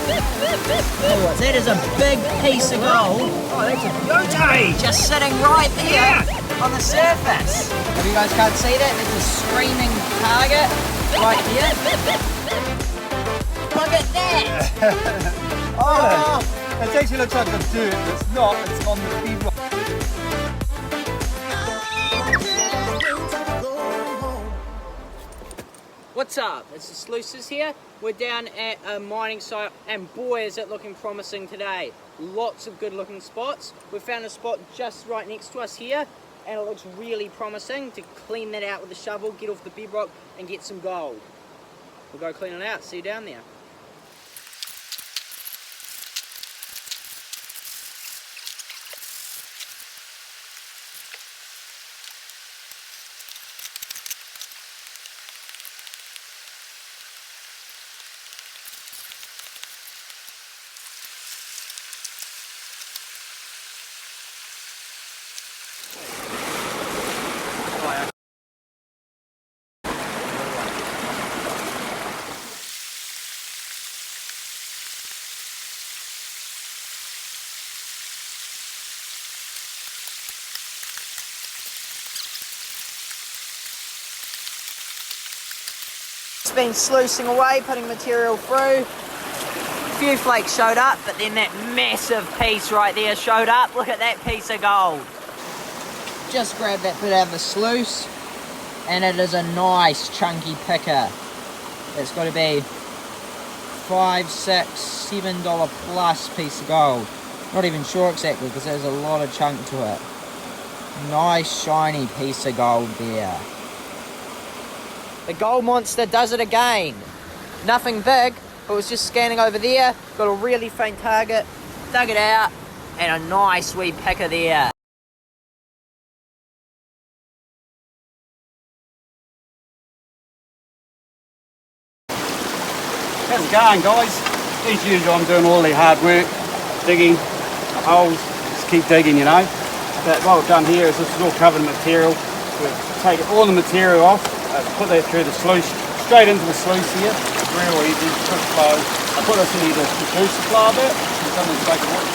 Oh, that is a big piece of gold. Oh, that's a beauty! Just sitting right there on the surface. If you guys can't see that, there's a screaming target right here. Look at that! Oh! It actually looks like the dirt, but it's not, it's on the bedrock. What's up? It's the Sluices here. We're down at a mining site and boy is it looking promising today. Lots of good looking spots. We found a spot just right next to us here and it looks really promising to clean that out with a shovel, get off the bedrock and get some gold. We'll go clean it out. See you down there. It's been sluicing away, putting material through. A few flakes showed up, but then that massive piece right there showed up. Look at that piece of gold. Just grabbed that bit out of the sluice, and it is a nice chunky picker. It's got to be $5, $6, $7 plus piece of gold. Not even sure exactly because there's a lot of chunk to it. Nice shiny piece of gold there. The gold monster does it again. Nothing big, but was just scanning over there, got a really faint target, dug it out, and a nice wee picker there. How's it going, guys? As usual, I'm doing all the hard work, digging holes, just keep digging, you know. But what we've done here is this is all covered in material. We've taken all the material off, put that through the sluice, straight into the sluice here. It's real easy, quick flow. I put this in here to reduce the flow a bit, and something's taken it.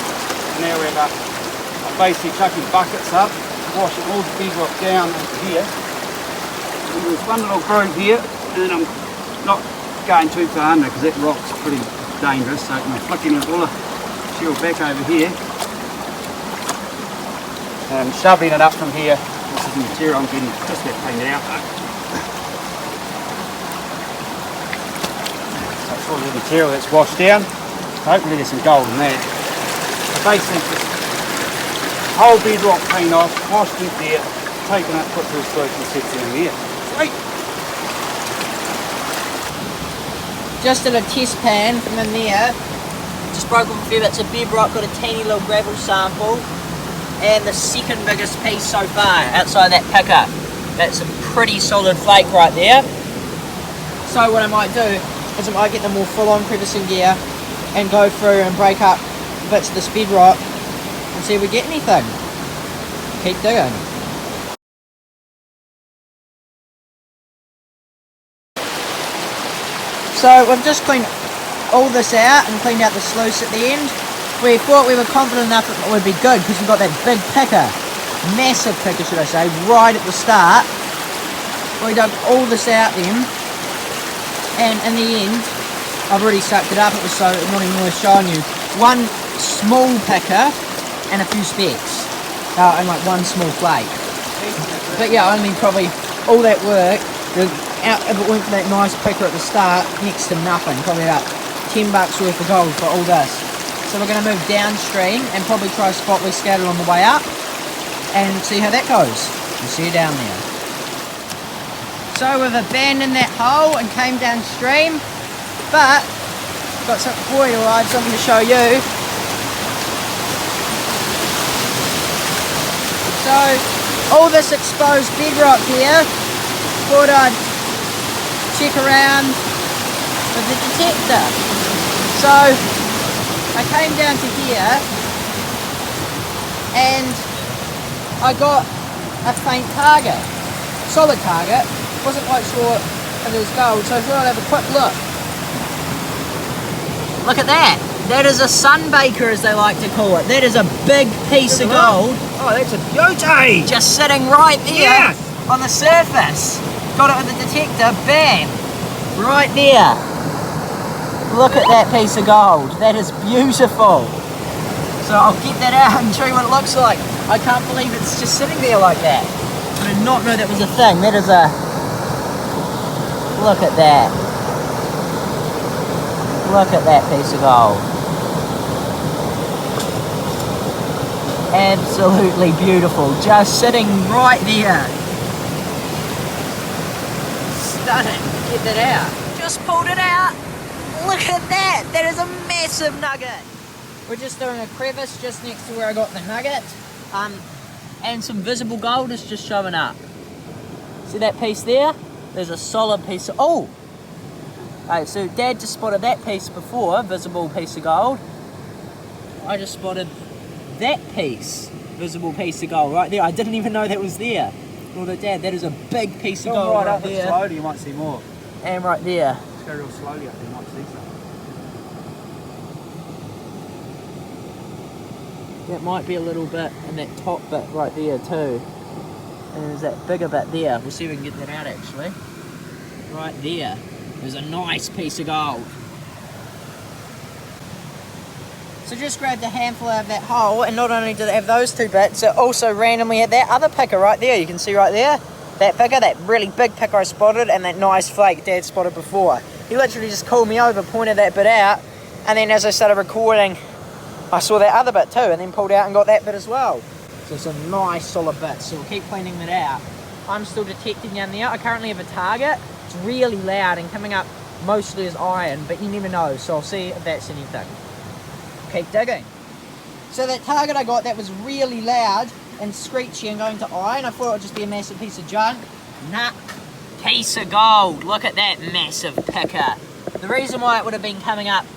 Now I'm basically chucking buckets up, washing all the bedrock down into here. And there's one little groove here, and I'm not going too far under because that rock's pretty dangerous, so I'm flicking it all the material back over here and shoveling it up from here. This is the material I'm getting just about cleaned out though. So it's all the material that's washed down. So hopefully there's some gold in there. So basically just whole bedrock cleaned off, washed it there, taken it, put through a sluice and sits down here. Sweet! Just in a test pan from in there, just broke off a few bits of bedrock, got a teeny little gravel sample, and the second biggest piece so far outside that picker. That's a pretty solid flake right there. So what I might do is I might get the more full-on crevicing gear and go through and break up bits of this bedrock and see if we get anything. Keep digging. So we've just cleaned all this out and cleaned out the sluice at the end. We thought we were confident enough that it would be good because we've got that big picker, massive picker should I say, right at the start. We dug all this out then, and in the end, I've already sucked it up, it was so not even worth showing you. One small picker and a few specks, and like one small flake. But yeah, I mean probably all that work, out if it weren't for that nice picker at the start, next to nothing, probably about $10 worth of gold for all this. So we're going to move downstream and probably try a spot we scattered on the way up and see how that goes. We'll see you down there. So we've abandoned that hole and came downstream, but got some boy arrived, something to show you. So all this exposed bedrock here, thought I'd check around with the detector. So I came down to here and I got a faint target, solid target. Wasn't quite sure if it was gold, so I thought I'd have a quick look. Look at that. That is a Sunbaker, as they like to call it. That is a big piece of gold. Oh, that's a beauty! Just sitting right there on the surface. Got it with the detector, bam. Right there. Look at that piece of gold. That is beautiful. So I'll get that out and show you what it looks like. I can't believe it's just sitting there like that. I did not know that was a thing. That is a... Look at that. Look at that piece of gold. Absolutely beautiful. Just sitting right there. Stunning. Get that out. Just pulled it out. Look at that. That is a massive nugget. We're just doing a crevice just next to where I got the nugget. And some visible gold is just showing up. See that piece there? There's a solid piece of... Oh! Alright, so Dad just spotted that piece before, visible piece of gold. I just spotted that piece, visible piece of gold right there. I didn't even know that was there. Nor did Dad. That is a big piece of gold right there. Slowly, you might see more. And right there. Just go real slowly up there, you might see something. That might be a little bit in that top bit right there too. And there's that bigger bit there. We'll see if we can get that out actually. Right there. There's a nice piece of gold. So just grabbed a handful out of that hole, and not only did it have those two bits, it also randomly had that other picker right there. You can see right there. That picker, that really big picker I spotted, and that nice flake Dad spotted before. He literally just called me over, pointed that bit out, and then as I started recording, I saw that other bit too, and then pulled out and got that bit as well. So some nice solid bits, so we'll keep cleaning that out. I'm still detecting down there. I currently have a target. It's really loud and coming up mostly as iron, but you never know, so I'll see if that's anything. Keep digging. So that target I got that was really loud and screechy and going to iron, I thought it would just be a massive piece of junk. Nah, piece of gold. Look at that massive picker. The reason why it would have been coming up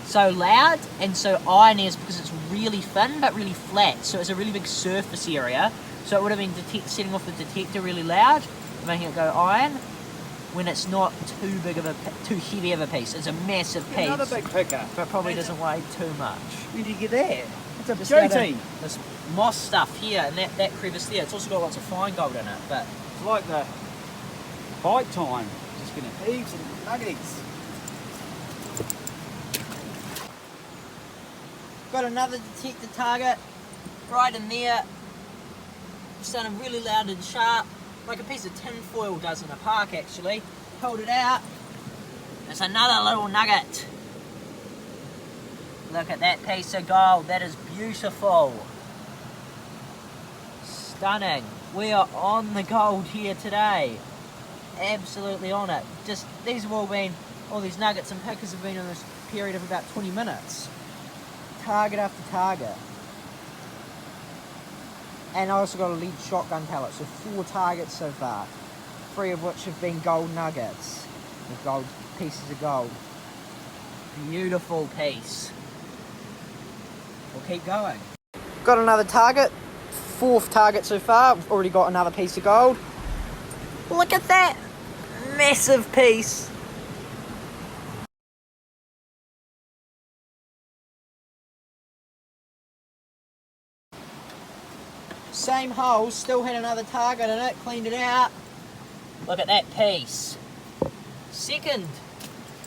so loud and so irony is because it's really thin but really flat, so it's a really big surface area, so it would have been setting off the detector really loud, making it go iron, when it's not too heavy of a piece. It's a massive piece. Another big picker. But probably doesn't weigh too much. Where did you get that? It's a beauty. This moss stuff here and that crevice there, it's also got lots of fine gold in it, but it's like the bite time. Just gonna heaves and nuggets. Got another detector target right in there. Sounding really loud and sharp, like a piece of tin foil does in a park actually. Hold it out. There's another little nugget. Look at that piece of gold. That is beautiful. Stunning. We are on the gold here today. Absolutely on it. Just these have all these nuggets and pickers have been in this period of about 20 minutes. Target after target. And I also got a lead shotgun pellet, so 4 targets so far. 3 of which have been gold nuggets. With gold pieces of gold. Beautiful piece. We'll keep going. Got another target. 4th target so far. We've already got another piece of gold. Look at that! Massive piece. Same hole, still had another target in it, cleaned it out. Look at that piece. 2nd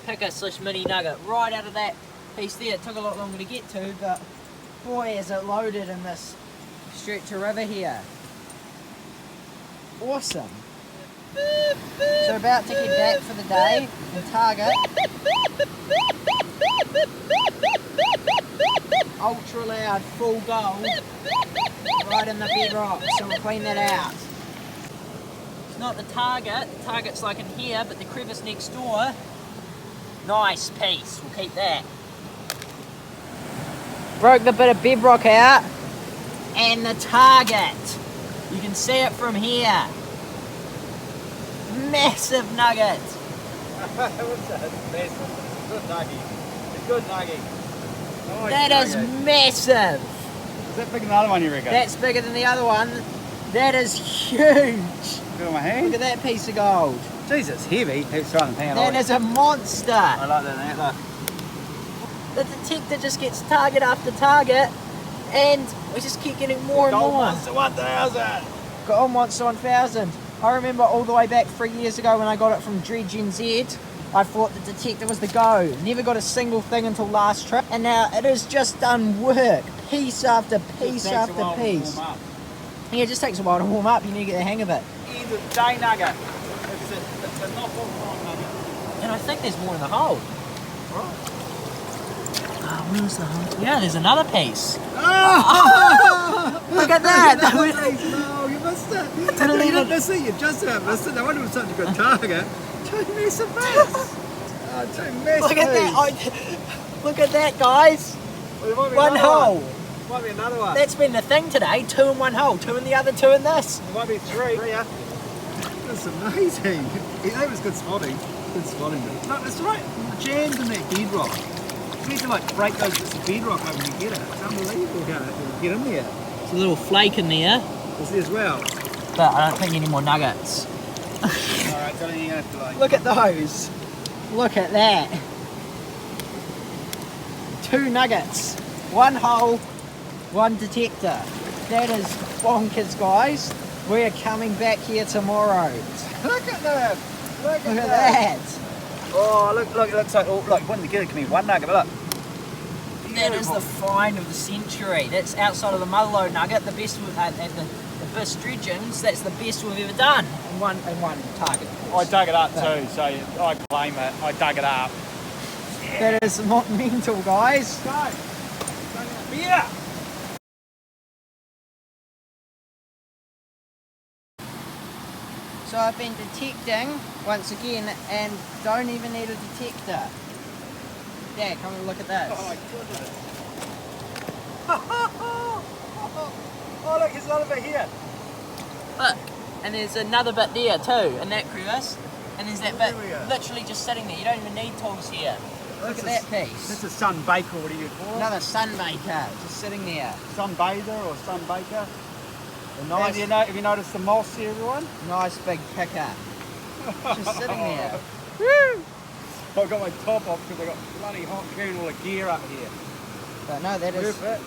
picker slash mini nugget right out of that piece there. It took a lot longer to get to, but boy is it loaded in this stretch of river here. Awesome. So about to head back for the day and target. Ultra loud, full gold. Right in the bedrock, so we'll clean that out. It's not the target's like in here, but the crevice next door. Nice piece, we'll keep that. Broke the bit of bedrock out, and the target. You can see it from here. Massive nugget. What's that? Massive. Good nugget. A good nugget. Nice that is nugget. Massive. Is that bigger than the other one, you reckon? That's bigger than the other one. That is huge. Feel my hand? Look at that piece of gold. Jeez, it's heavy. It's trying to pan That is a monster. I like that antler. The detector just gets target after target, and we just keep getting more and Gold more. Monster 1000! Gold Monster 1000. I remember all the way back 3 years ago when I got it from Dredge NZ, I thought the detector was the go. Never got a single thing until last trip, and now it has just done work. Piece after piece after piece. Yeah, it just takes a while to warm up. You need to get the hang of it. Either day nugget. It's a knock-off nugget. And I think there's more in the hole. Right. Oh, where's the hole? Yeah, there's another piece. Oh! Look at that! No, you missed it. You didn't miss it, you just about missed it. No wonder it was such a good target. Don't mess a piece. Oh, don't mess Look at that! Look at that, guys! Well, One hole. Might be another one. That's been the thing today. 2 in one hole, 2 in the other, 2 in this. There might be 3. That's amazing. That was good spotting. Good spotting. No, it's right. Jammed in that bedrock. You need to like break those bits of bedrock open to get it. It's unbelievable how it get in there. There's a little flake in there. Is there as well? But I don't think any more nuggets. Alright, so you're gonna have to like... Look at those. Look at that. 2 nuggets. 1 hole, 1 detector. That is bonkers, guys. We are coming back here tomorrow. Look at them! Look at that. Oh, look, it looks like, oh, look, one together can be 1 nugget, but look. That is the find of the century. That's outside of the motherlode nugget, the best we've had at the Biss dredgings. That's the best we've ever done in one target. I dug it up too, so I claim it. I dug it up. That is not mental, guys. Go! Yeah! So I've been detecting once again and don't even need a detector. Yeah, come and look at this. Oh my goodness. Oh look, there's another bit here. Look, and there's another bit there too, in that crevice. And there's that bit literally just sitting there. You don't even need tools here. Look at that piece. This is Sunbaker, what do you call it? Another Sunbaker, just sitting there. Sunbather or Sunbaker. Nice, Have you noticed the moss here, everyone? nice big picker. Just sitting there. Woo! I got my top off because I got bloody hot carrying all the gear up here. But no, that is Worth it.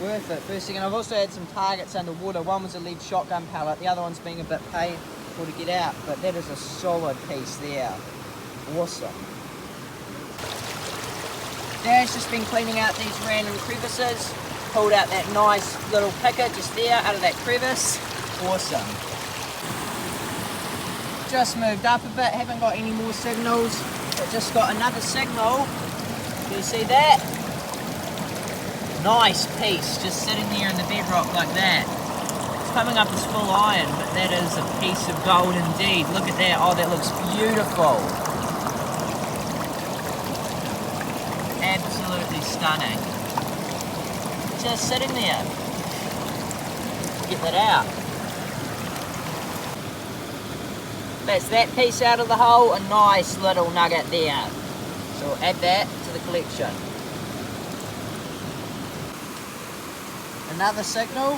worth it. First thing, and I've also had some targets underwater. One was a lead shotgun pellet, the other one's being a bit painful to get out, but that is a solid piece there. Awesome. Dan's just been cleaning out these random crevices. Pulled out that nice little picker just there out of that crevice. Awesome. Just moved up a bit, haven't got any more signals, but just got another signal. Do you see that? Nice piece, just sitting there in the bedrock like that. It's coming up as full iron, but that is a piece of gold indeed. Look at that, oh that looks beautiful. Absolutely stunning. Just sitting there. Get that out. That's that piece out of the hole, a nice little nugget there. So we'll add that to the collection. Another signal.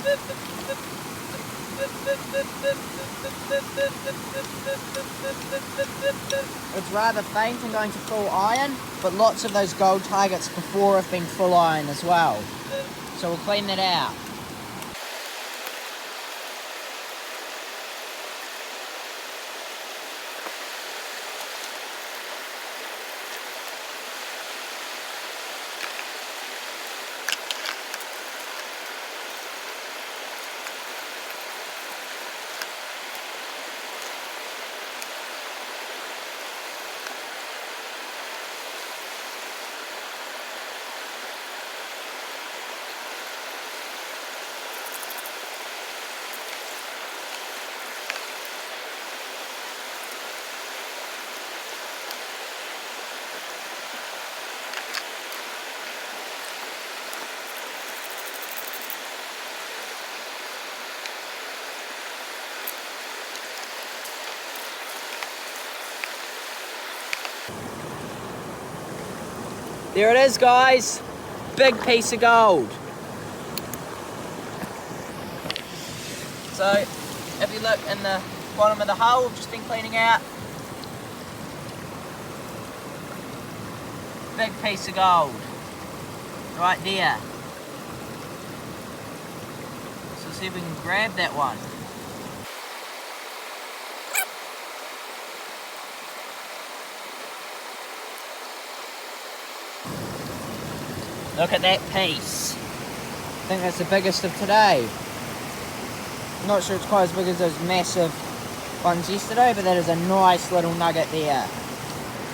It's rather faint and going to full iron, but lots of those gold targets before have been full iron as well. So we'll clean that out. There it is, guys. Big piece of gold. So, if you look in the bottom of the hole, we've just been cleaning out. Big piece of gold. right there. So see if we can grab that one. Look at that piece. I think that's the biggest of today. Not sure it's quite as big as those massive ones yesterday, but that is a nice little nugget there.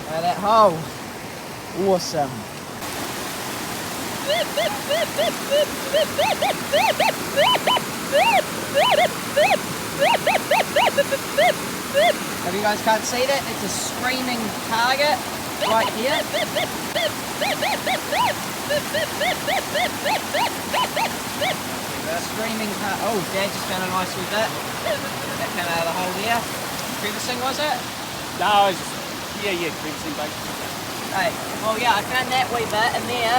That hole, awesome. If you guys can't see that, it's a screaming target right here. Screaming target. Oh, Dad just found a nice wee bit. That came out of the hole there. Crevicing, was it? No, it's just, yeah, crevicing basically. Right. Well, yeah, I found that wee bit in there,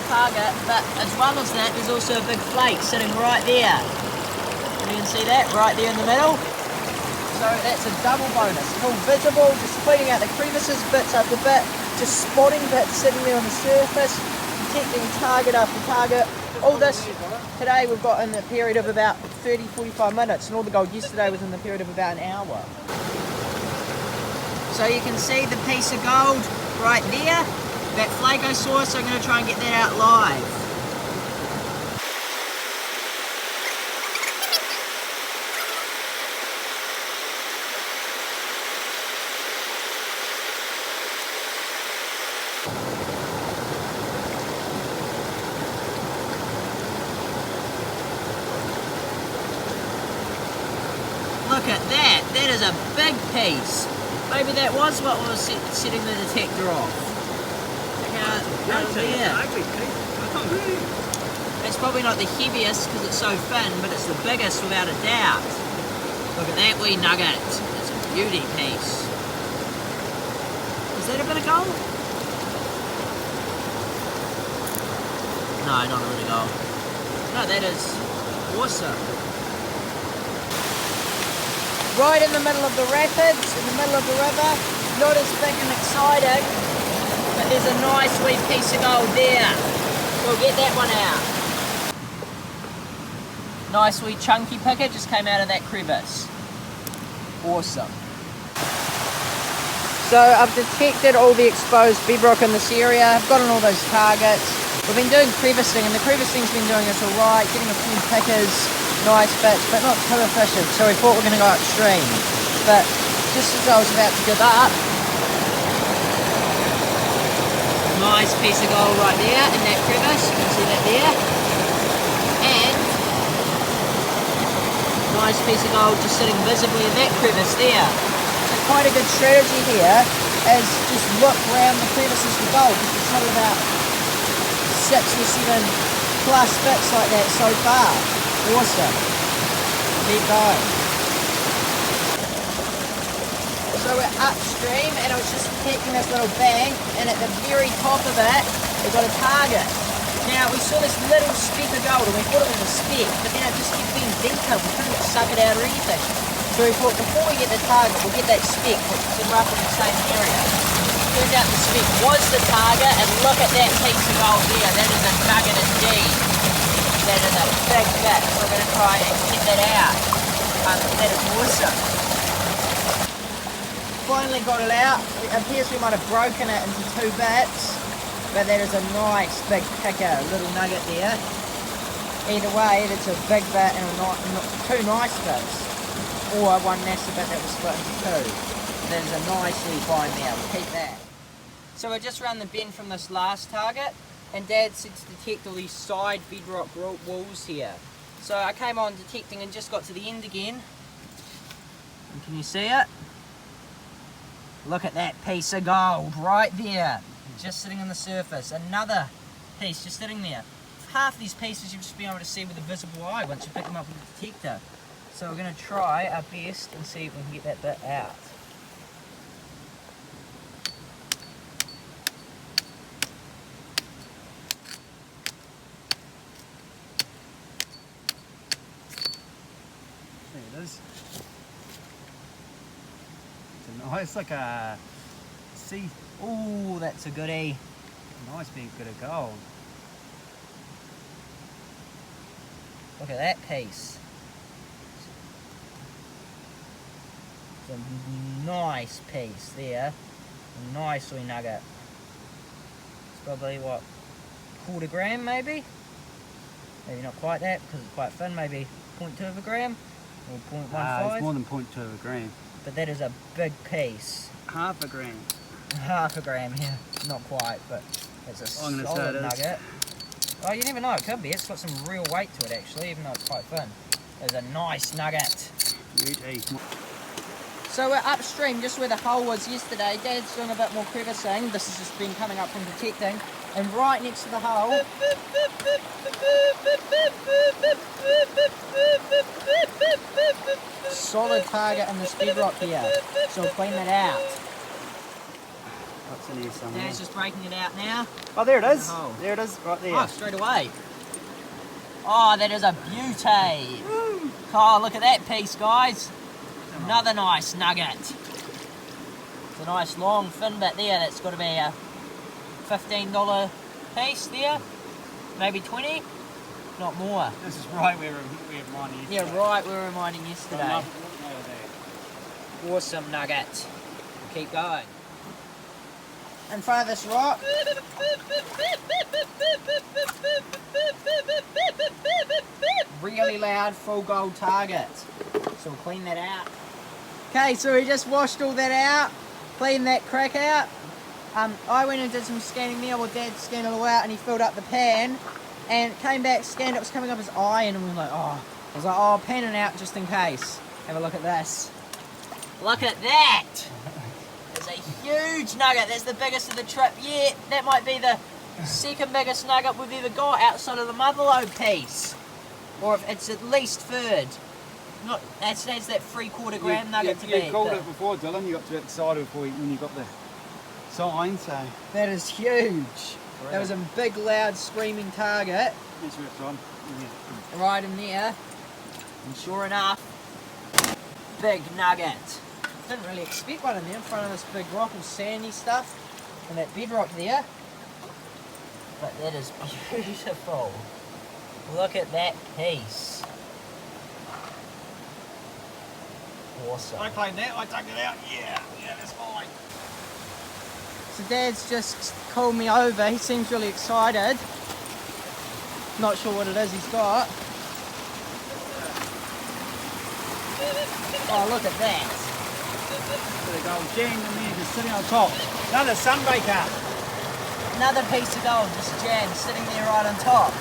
target, but as well as that, there's also a big flake sitting right there. You can see that right there in the middle. So that's a double bonus. It's all visible, just cleaning out the crevices bits after bit, just spotting bits sitting there on the surface, detecting target after target. All this today we've got in a period of about 30-45 minutes, and all the gold yesterday was in the period of about an hour. So you can see the piece of gold right there, that flake I saw, so I'm going to try and get that out live. Look at that, that is a big piece. Maybe that was what was setting the detector off. It's probably not the heaviest because it's so thin, but it's the biggest without a doubt. Look at that wee nugget. It's a beauty piece. Is that a bit of gold? No, not a bit of gold. No, that is awesome. Right in the middle of the rapids, in the middle of the river, not as big and exciting, but there's a nice wee piece of gold there. We'll get that one out. Nice wee chunky picker just came out of that crevice. Awesome. So I've detected all the exposed bedrock in this area. I've gotten all those targets. We've been doing crevicing, and the crevicing's been doing us alright, getting a few pickers, nice bits, but not too efficient, so we thought we were going to go upstream. But just as I was about to give up, nice piece of gold right there in that crevice, you can see that there, and nice piece of gold just sitting visibly in that crevice there. So quite a good strategy here is just look around the crevices for gold, because we've shot about 6 or 7 plus bits like that so far. Awesome. Keep going. So we're upstream, and I was just detecting this little bank, and at the very top of it, we've got a target. Now, we saw this little speck of gold, and we thought it was a speck, but then it just kept being deeper. We couldn't suck it out or anything. So we thought, before we get the target, we'll get that speck, which is in roughly the same area. Turned out the speck was the target, and look at that piece of gold there. That is a nugget indeed. That is a big bit. We're going to try and get that out. That is awesome. Finally got it out. It appears we might have broken it into 2 bits, but that is a nice big picker, little nugget there. Either way, it's a big bit and not 2 nice bits, or 1 massive bit that was split into 2. That is a nicely fine there. We'll keep that. So we're just around the bend from this last target, and Dad said to detect all these side bedrock walls here. So I came on detecting and just got to the end again. And can you see it? Look at that piece of gold right there, just sitting on the surface. Another piece just sitting there. Half these pieces you'll just be able to see with a visible eye once you pick them up with the detector. So we're going to try our best and see if we can get that bit out. There it is. It's a nice, like a sea. Ooh, that's a goodie. Nice big bit of gold. Look at that piece. It's a nice piece there. A nice wee nugget. It's probably what, 1/4 gram maybe? Maybe not quite that because it's quite thin, maybe 0.2 of a gram or 0.15. It's more than 0.2 of a gram. But that is a big piece. 1/2 gram. 1/2 gram, yeah. Not quite, but it's a I'm gonna solid say it is. nugget. Oh, you never know, it could be. It's got some real weight to it actually, even though it's quite thin. It's a nice nugget. Beauty. So we're upstream, just where the hole was yesterday. Dad's doing a bit more crevicing. This has just been coming up from detecting. And right next to the hole, solid target in this bedrock here. So we'll clean that out. What's in here somewhere? Dad's just breaking it out now. Oh, there it is. Oh. There it is, right there. Oh, straight away. Oh, that is a beauty. Oh, look at that piece, guys. Another nice nugget. It's a nice long thin bit there. That's got to be a $15 piece there. Maybe 20, not more. This is right where we were mining yesterday. Yeah, right where we were mining yesterday. Over there. Awesome nugget. Keep going. In front of this rock. Really loud full gold target. So we'll clean that out. Okay, so we just washed all that out, cleaned that crack out. I went and did some scanning there while Dad scanned it all out, and he filled up the pan and came back, scanned it, was coming up his eye, and we were like, oh, I was like, oh, pan it out just in case. Have a look at this. Look at that! It's a huge nugget. That's the biggest of the trip yet. That might be the second biggest nugget we've ever got outside of the motherlode piece. Or if it's at least third. Not that's that 3/4 gram nugget to be. You called it before, Dylan. You got too excited when you got the sign, so. That is huge. That was a big, loud, screaming target. That's where it's on. Yeah. Right in there. And sure enough, big nugget. Didn't really expect one in there in front of this big rock and sandy stuff. And that bedrock there. But that is beautiful. Look at that piece. Awesome. I claimed that, I took it out. Yeah, that's fine. So Dad's just called me over. He seems really excited. Not sure what it is he's got. Oh, look at that. The gold jammed in there, just sitting on top. Another Sunbaker. Another piece of gold just jammed, sitting there right on top.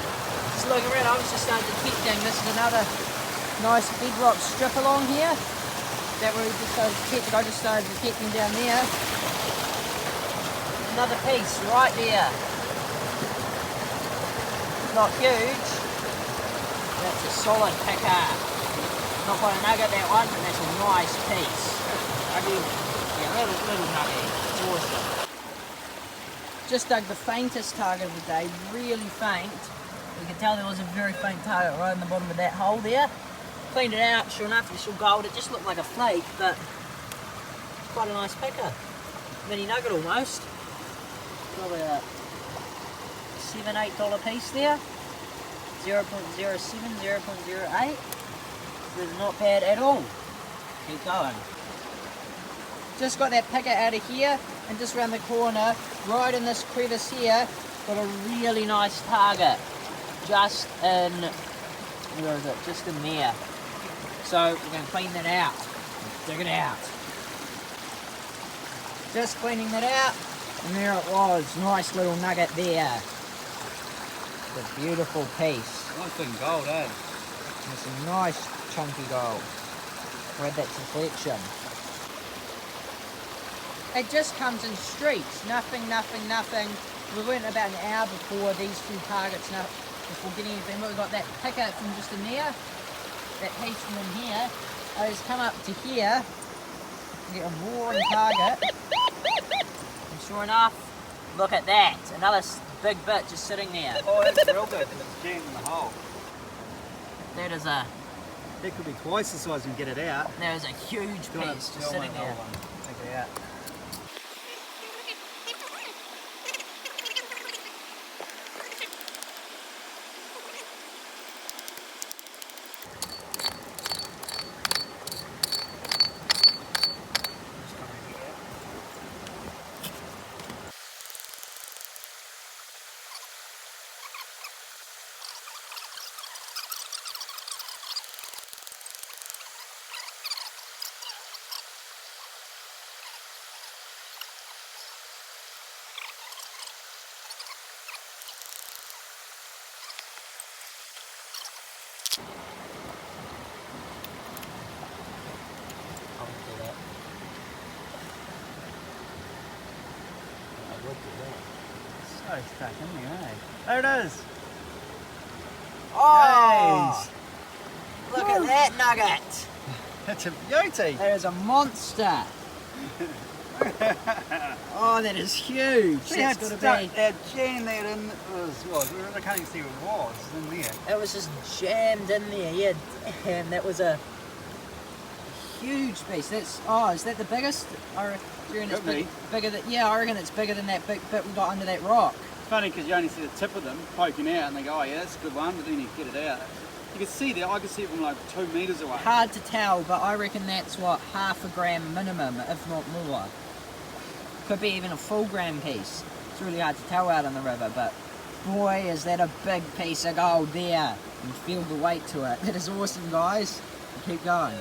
Just looking around, I was just starting detecting. This is another nice bedrock strip along here. That we just started detecting. I just started detecting down there. Another piece right there. Not huge. That's a solid picker. Not quite a nugget that one, but that's a nice piece. Yeah, little nugget. It's awesome. Just dug the faintest target of the day, really faint. You can tell there was a very faint target right in the bottom of that hole there. Cleaned it out, sure enough, it's all gold. It just looked like a flake, but quite a nice picker. Mini nugget almost. Probably a $7, $8 piece there. 0.07, 0.08. It's not bad at all. Keep going. Just got that picker out of here, and just around the corner, right in this crevice here, got a really nice target. Just in, where is it? Just in there. So we're going to clean that out. Dig it out. Just cleaning that out, and there it was. Nice little nugget there. It's a beautiful piece. Nice big gold, eh? And some nice chunky gold. We'll add that to the collection. It just comes in streaks. Nothing. We went about an hour before these two targets, before getting anything. But we got that picker from just in there. That piece from in here. I just come up to here and get a roaring target. And sure enough, look at that. Another big bit just sitting there. Oh, that's real good because it's jammed in the hole. That is a... That could be twice the size and get it out. That is a huge piece just sitting there. Take it out. So stuck in there, eh? There it is. Oh! Look at that nugget! That's a beauty. That is a monster! Oh, that is huge! See That's how got to stuck be. that jam there in I can't even see what it was. It's in there. It was just jammed in there. Yeah, damn, that was a huge piece. That's is that the biggest? I reckon it's bigger than. Yeah, I reckon it's bigger than that big bit we got under that rock. It's funny because you only see the tip of them poking out, and they go, "Oh yeah, that's a good one," but then you get it out. You can see there. I can see it from like 2 meters away. Hard to tell, but I reckon that's what, half a gram minimum, if not more. Could be even a full gram piece. It's really hard to tell out on the river, but boy, is that a big piece of gold there. You feel the weight to it. That is awesome, guys. Keep going.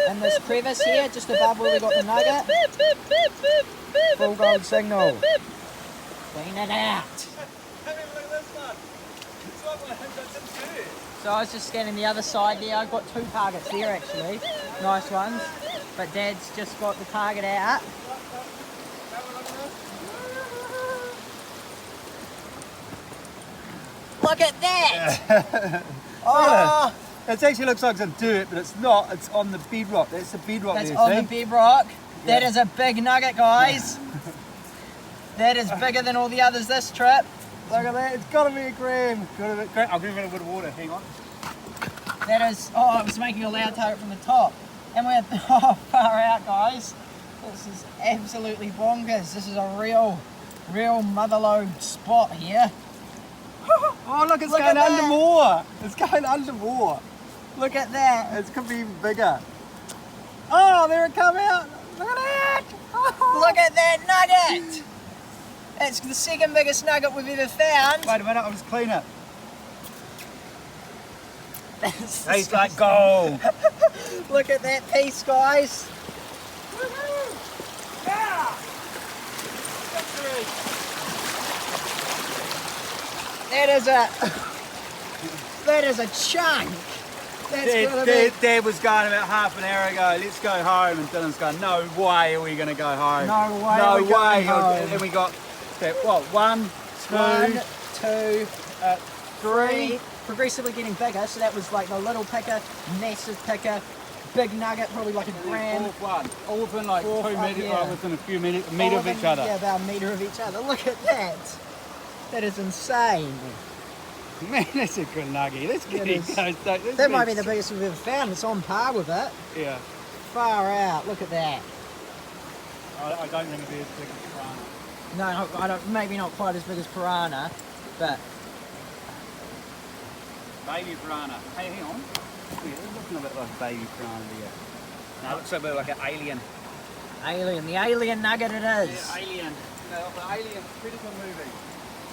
And this crevice here, just above where we got the nugget, full gold signal. Clean it out. So I was just scanning the other side there. I've got 2 targets there actually, nice ones. But Dad's just got the target out. Look at that! Oh! It actually looks like some dirt, but it's not. It's on the bedrock. That's the bedrock. That's there, on see? the bedrock. Yeah. That is a big nugget, guys. That is bigger than all the others this trip. Look at that. It's got to be a gram. I'll give it a bit of water. Hang on. That is, I was making a loud target from the top. And we're, far out, guys. This is absolutely bonkers. This is a real motherlode spot here. Oh, look, it's going under more. It's going under more. Look at that. It could be even bigger. Oh, there it come out. Look at that. Oh. Look at that nugget. It's the second biggest nugget we've ever found. Wait a minute, I'll just clean it. Tastes Tastes like gold. Look at that piece, guys. Yeah. That is a chunk. Dad was going about half an hour ago, let's go home, and Dylan's going, no way are we going to go home. No way. And we got, what, 1, 2, 3. Progressively getting bigger, so that was like the little picker, massive picker, big nugget, probably like a gram. Fourth one, all within like 2 meters, yeah. Within a few meters, a metre of each other. Yeah, about a metre of each other. Look at that. That is insane. Man, that's a good nugget. Let's get it. That might be the biggest we've ever found. It's on par with it. Yeah. Far out. Look at that. I don't think it'd be as big as piranha. No, I don't. Maybe not quite as big as piranha, but baby piranha. Hey, hang on. It's looking a bit like a baby piranha there. No, it looks a bit like an alien. Alien. The alien nugget it is. Yeah, alien. The alien Predator movie.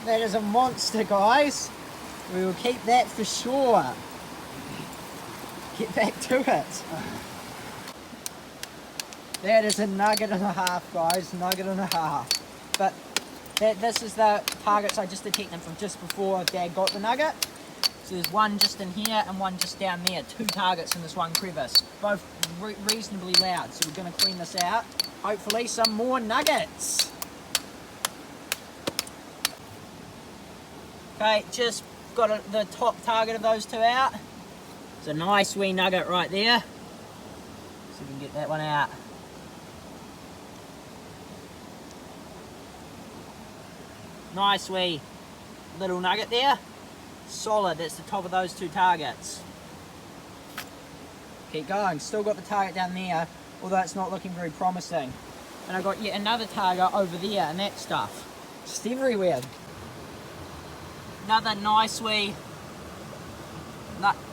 That is a monster, guys. We will keep that for sure. Get back to it. That is a nugget and a half, guys. Nugget and a half. But this is the targets I just detected from just before Dad got the nugget. So there's one just in here and one just down there. 2 targets in this one crevice. Both reasonably loud. So we're going to clean this out. Hopefully some more nuggets. Okay, just got the top target of those 2 out. It's a nice wee nugget right there. So we can get that one out. Nice wee little nugget there. Solid, that's the top of those 2 targets. Keep going, still got the target down there, although it's not looking very promising. And I've got yet another target over there and that stuff. Just everywhere. Another nice wee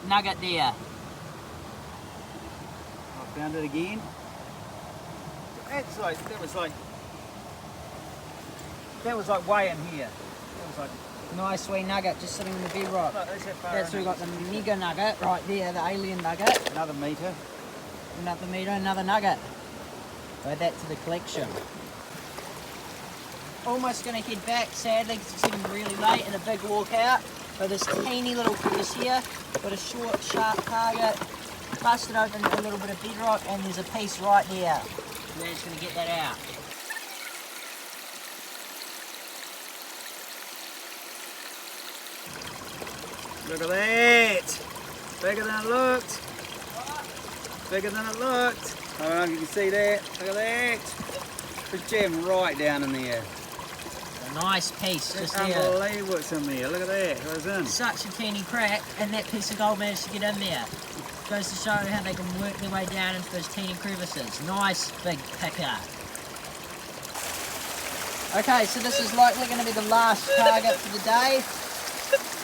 nugget there. I found it again. That was like way in here. That was like nice wee nugget just sitting in the bedrock. Look, That's where we got the mega nugget right there, the alien nugget. Another metre. Another metre, another nugget. Add that to the collection. Almost going to head back, sadly, because it's getting really late and a big walk out. But this teeny little crevice here, got a short, sharp target, busted open a little bit of bedrock, and there's a piece right there. We're just going to get that out. Look at that! Bigger than it looked. Bigger than it looked. I don't know if you can see that. Look at that. It's jammed right down in there. A nice piece just there. Unbelievable what's in there. Look at that. It was in. Such a teeny crack, and that piece of gold managed to get in there. Goes to show how they can work their way down into those teeny crevices. Nice big picker. Okay, so this is likely going to be the last target for the day.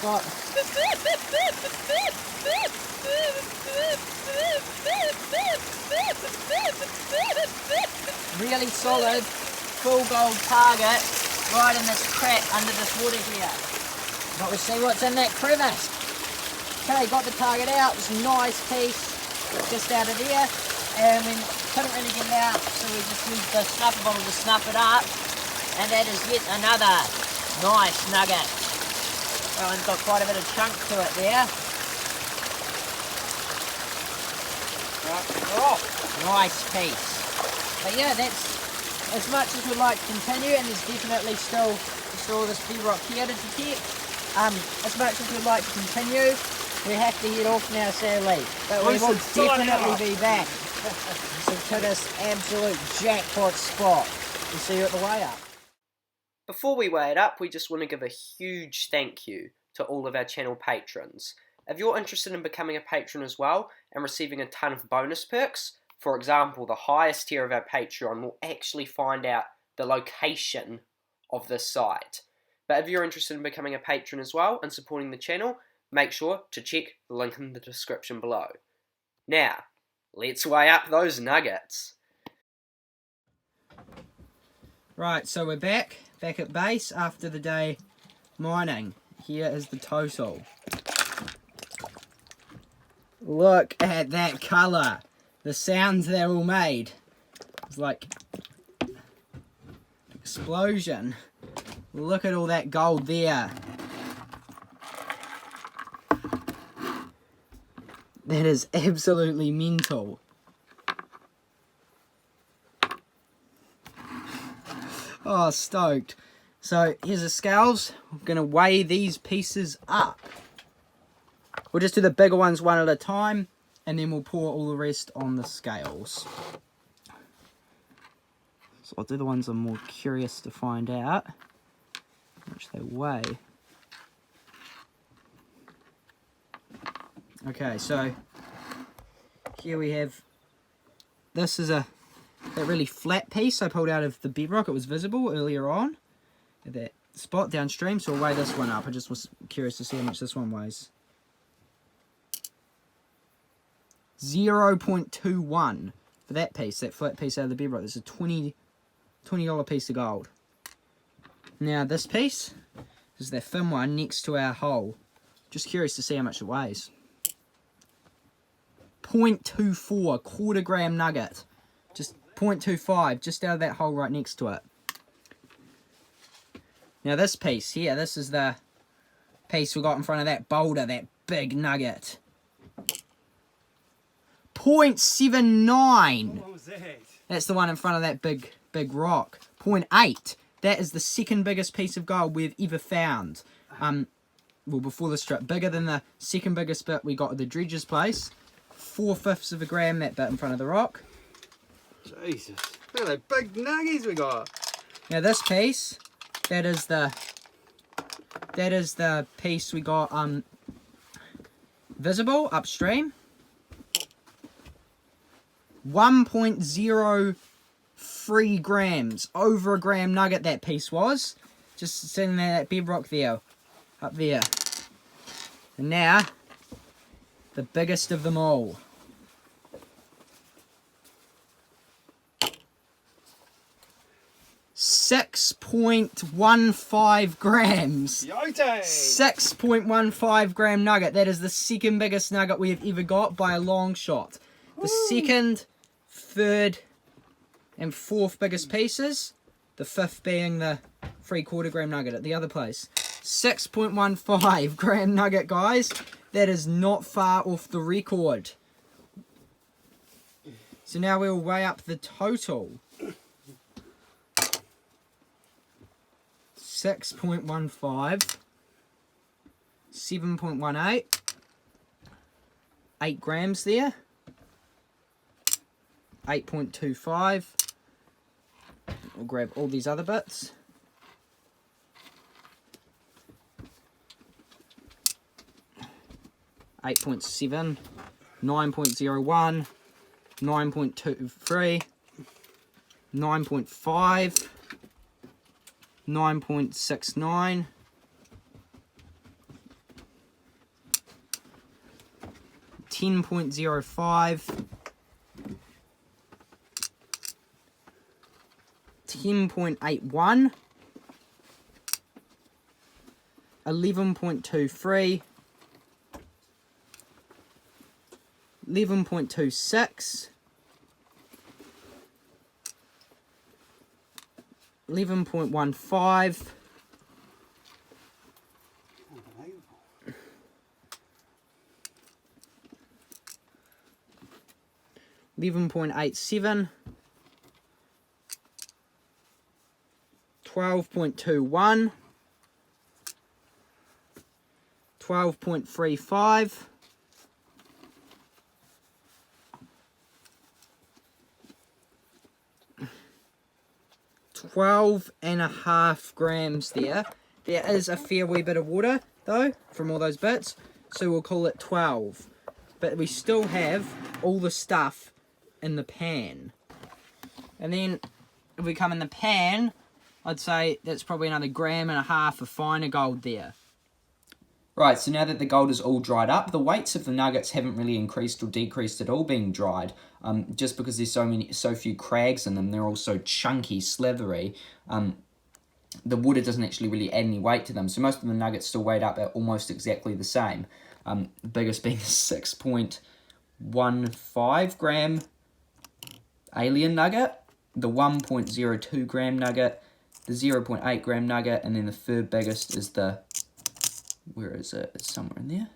Got really solid full gold target right in this crack under this water here. But we'll see what's in that crevice. Okay, got the target out. It's a nice piece just out of there, and we couldn't really get it out, so we just used the snuffer bottle to snuff it up, and that is yet another nice nugget. That one's got quite a bit of chunk to it there. Oh, nice piece. But yeah, that's as much as we'd like to continue, and there's definitely still this bedrock here to detect. As much as we'd like to continue, we have to head off now, sadly. But we will definitely be back to this absolute jackpot spot. We'll see you at the weigh up. Before we weigh it up, we just want to give a huge thank you to all of our channel patrons. If you're interested in becoming a patron as well and receiving a ton of bonus perks, for example, the highest tier of our Patreon will actually find out the location of this site. But if you're interested in becoming a patron as well and supporting the channel, make sure to check the link in the description below. Now, let's weigh up those nuggets. Right, so we're back at base after the day mining. Here is the total. Look at that colour. The sounds they're all made. It's like explosion. Look at all that gold there. That is absolutely mental. Oh, stoked. So here's the scales. I'm going to weigh these pieces up. We'll just do the bigger ones one at a time, and then we'll pour all the rest on the scales. So I'll do the ones I'm more curious to find out how much they weigh. Okay, so here we have, this is that really flat piece I pulled out of the bedrock. It was visible earlier on at that spot downstream, so I'll weigh this one up. I just was curious to see how much this one weighs. 0.21 for that piece, that flat piece out of the bedrock. This is a $20 piece of gold. Now this piece is the thin one next to our hole. Just curious to see how much it weighs. 0.24 quarter gram nugget. Just 0.25 just out of that hole right next to it. Now this piece here, this is the piece we got in front of that boulder, that big nugget. 0.79. What was that? That's the one in front of that big rock. 0.8. That is the second biggest piece of gold we've ever found. Well, before the strip, bigger than the second biggest bit we got at the dredger's place. 4/5 of a gram, that bit in front of the rock. Jesus, look at the big nuggies we got. Now this piece, that is the piece we got visible upstream. 1.03 grams, over a gram nugget that piece was. Just sitting there, that bedrock there, up there. And now, the biggest of them all. 6.15 grams. 6.15 gram nugget. That is the second biggest nugget we have ever got by a long shot. The second, third, and fourth biggest pieces. The fifth being the 3/4 gram nugget at the other place. 6.15 gram nugget, guys. That is not far off the record. So now we'll weigh up the total. 6.15, 7.18, 8 grams there, 8.25. We'll grab all these other bits. 8.7, 9.01, 9.23, 9.5, 9.69, 10.05, 10.81, 11.23, 11.26, 11.15, 11.87, 12.21, 12.35, 12.5 grams there. There is a fair wee bit of water though from all those bits, so we'll call it 12. But we still have all the stuff in the pan. And then if we come in the pan, I'd say that's probably another 1.5 grams of finer gold there. Right, so now that the gold is all dried up, the weights of the nuggets haven't really increased or decreased at all being dried, just because there's so few crags in them. They're all so chunky, slithery. The water doesn't actually really add any weight to them, so most of the nuggets still weighed up at almost exactly the same. The biggest being the 6.15 gram alien nugget, the 1.02 gram nugget, the 0.8 gram nugget, and then the third biggest is the, where is it? It's somewhere in there.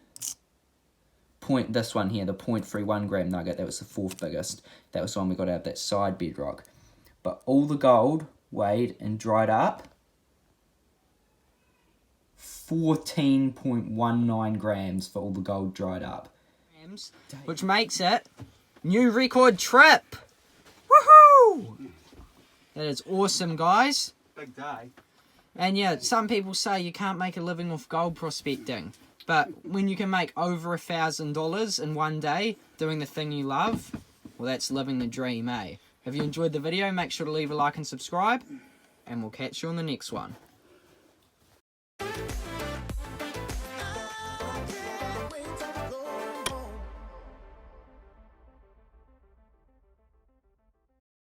This one here, the 0.31 gram nugget, that was the fourth biggest. That was the one we got out of that side bedrock. But all the gold weighed and dried up 14.19 grams for all the gold dried up. Which makes it new record trip. Woohoo! That is awesome, guys. Big day. And yeah, some people say you can't make a living off gold prospecting. But when you can make over $1,000 in one day doing the thing you love, well, that's living the dream, eh? If you enjoyed the video, make sure to leave a like and subscribe. And we'll catch you on the next one.